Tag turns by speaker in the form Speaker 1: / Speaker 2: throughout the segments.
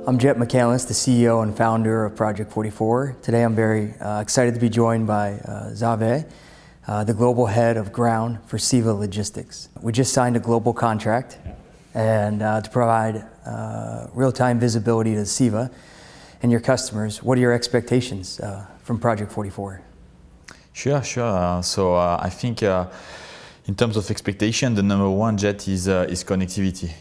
Speaker 1: I'm Jett McCandless, the CEO and founder of project44. Today I'm very excited to be joined by Xavier, the global head of ground for CEVA Logistics. We just signed a global contract and to provide real-time visibility to CEVA and your customers. What are your expectations from project44?
Speaker 2: Sure. I think in terms of expectation, the number one, Jett, is connectivity.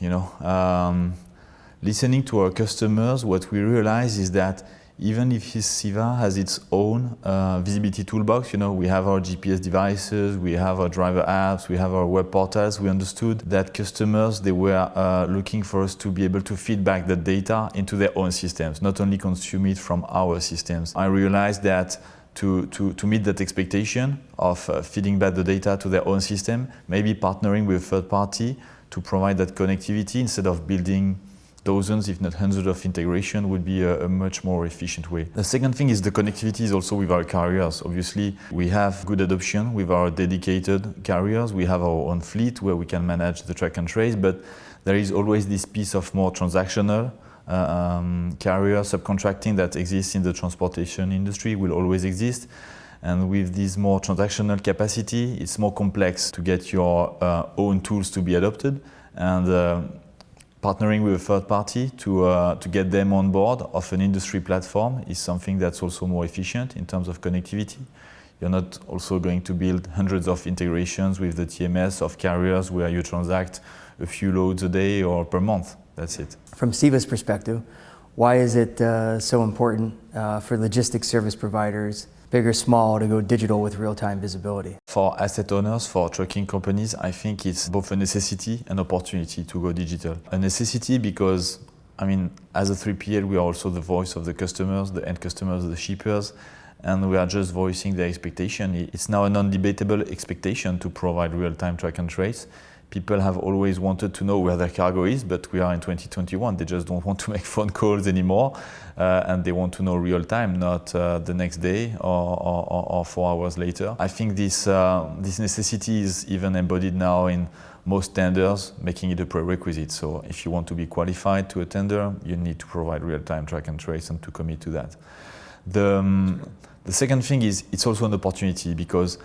Speaker 2: Listening to our customers, what we realize is that even if CEVA has its own visibility toolbox, we have our GPS devices, we have our driver apps, we have our web portals, we understood that customers, they were looking for us to be able to feed back the data into their own systems, not only consume it from our systems. I realized that to meet that expectation of feeding back the data to their own system, maybe partnering with a third party to provide that connectivity instead of building dozens, if not hundreds of integration would be a much more efficient way. The second thing is the connectivity is also with our carriers. Obviously, we have good adoption with our dedicated carriers. We have our own fleet where we can manage the track and trace, but there is always this piece of more transactional carrier subcontracting that exists in the transportation industry, will always exist. And with this more transactional capacity, it's more complex to get your own tools to be adopted. And partnering with a third party to get them on board of an industry platform is something that's also more efficient in terms of connectivity. You're not also going to build hundreds of integrations with the TMS of carriers where you transact a few loads a day or per month. That's it.
Speaker 1: From CEVA's perspective, why is it so important for logistics service providers, big or small, to go digital with real-time visibility?
Speaker 2: For asset owners, for trucking companies, I think it's both a necessity and opportunity to go digital. A necessity because, as a 3PL, we are also the voice of the customers, the end customers, the shippers, and we are just voicing their expectation. It's now a non-debatable expectation to provide real-time track and trace. People have always wanted to know where their cargo is, but we are in 2021. They just don't want to make phone calls anymore, and they want to know real time, not the next day or 4 hours later. I think this necessity is even embodied now in most tenders, making it a prerequisite. So if you want to be qualified to a tender, you need to provide real-time track and trace and to commit to that. The second thing is it's also an opportunity because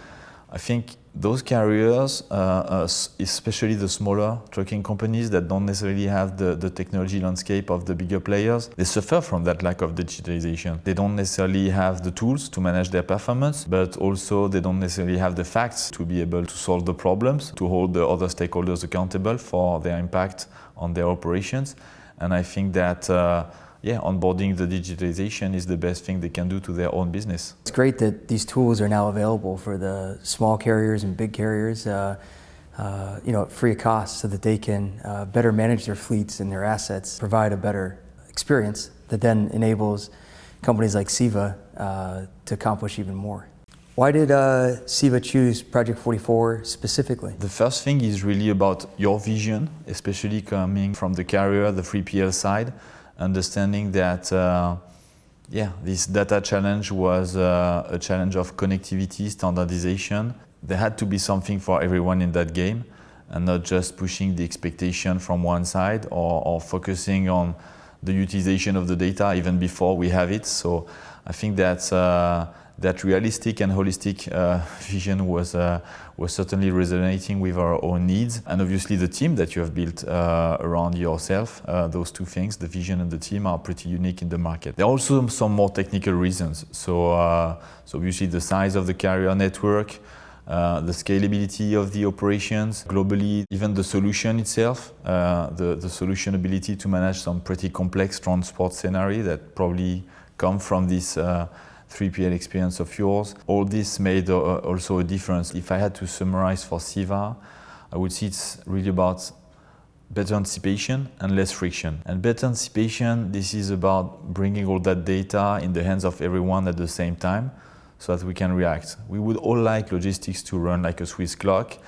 Speaker 2: I think those carriers, especially the smaller trucking companies that don't necessarily have the technology landscape of the bigger players, they suffer from that lack of digitalization. They don't necessarily have the tools to manage their performance, but also they don't necessarily have the facts to be able to solve the problems, to hold the other stakeholders accountable for their impact on their operations. And I think that onboarding the digitalization is the best thing they can do to their own business.
Speaker 1: It's great that these tools are now available for the small carriers and big carriers, at free of cost, so that they can better manage their fleets and their assets, provide a better experience that then enables companies like CEVA to accomplish even more. Why did CEVA choose project44 specifically?
Speaker 2: The first thing is really about your vision, especially coming from the carrier, the 3PL side. Understanding that this data challenge was a challenge of connectivity, standardization. There had to be something for everyone in that game and not just pushing the expectation from one side or focusing on the utilization of the data even before we have it. So I think that realistic and holistic vision was certainly resonating with our own needs. And obviously the team that you have built around yourself, those two things, the vision and the team, are pretty unique in the market. There are also some more technical reasons. So obviously the size of the carrier network, the scalability of the operations globally, even the solution itself, the solution ability to manage some pretty complex transport scenario that probably come from this 3PL experience of yours. All this made also a difference. If I had to summarize for CEVA, I would say it's really about better anticipation and less friction. And better anticipation, this is about bringing all that data in the hands of everyone at the same time so that we can react. We would all like logistics to run like a Swiss clock,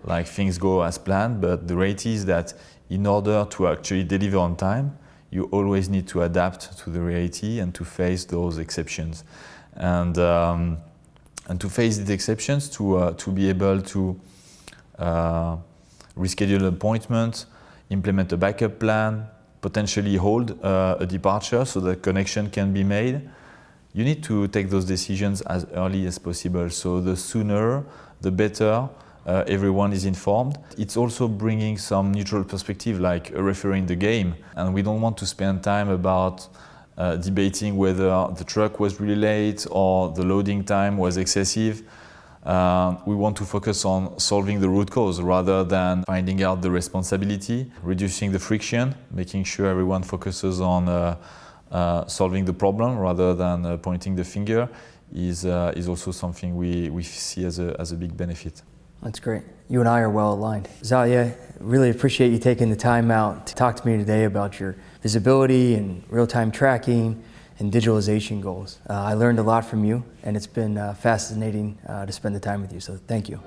Speaker 2: like things go as planned, but the reality is that in order to actually deliver on time, you always need to adapt to the reality and to face those exceptions. And to face these exceptions, to be able to reschedule an appointment, implement a backup plan, potentially hold a departure so that connection can be made. You need to take those decisions as early as possible. So the sooner, the better. Everyone is informed. It's also bringing some neutral perspective, like refereeing the game. And we don't want to spend time about debating whether the truck was really late or the loading time was excessive. We want to focus on solving the root cause rather than finding out the responsibility, reducing the friction, making sure everyone focuses on solving the problem rather than pointing the finger is also something we see as a big benefit.
Speaker 1: That's great. You and I are well aligned. Xavier, really appreciate you taking the time out to talk to me today about your visibility and real-time tracking and digitalization goals. I learned a lot from you, and it's been fascinating to spend the time with you, so thank you.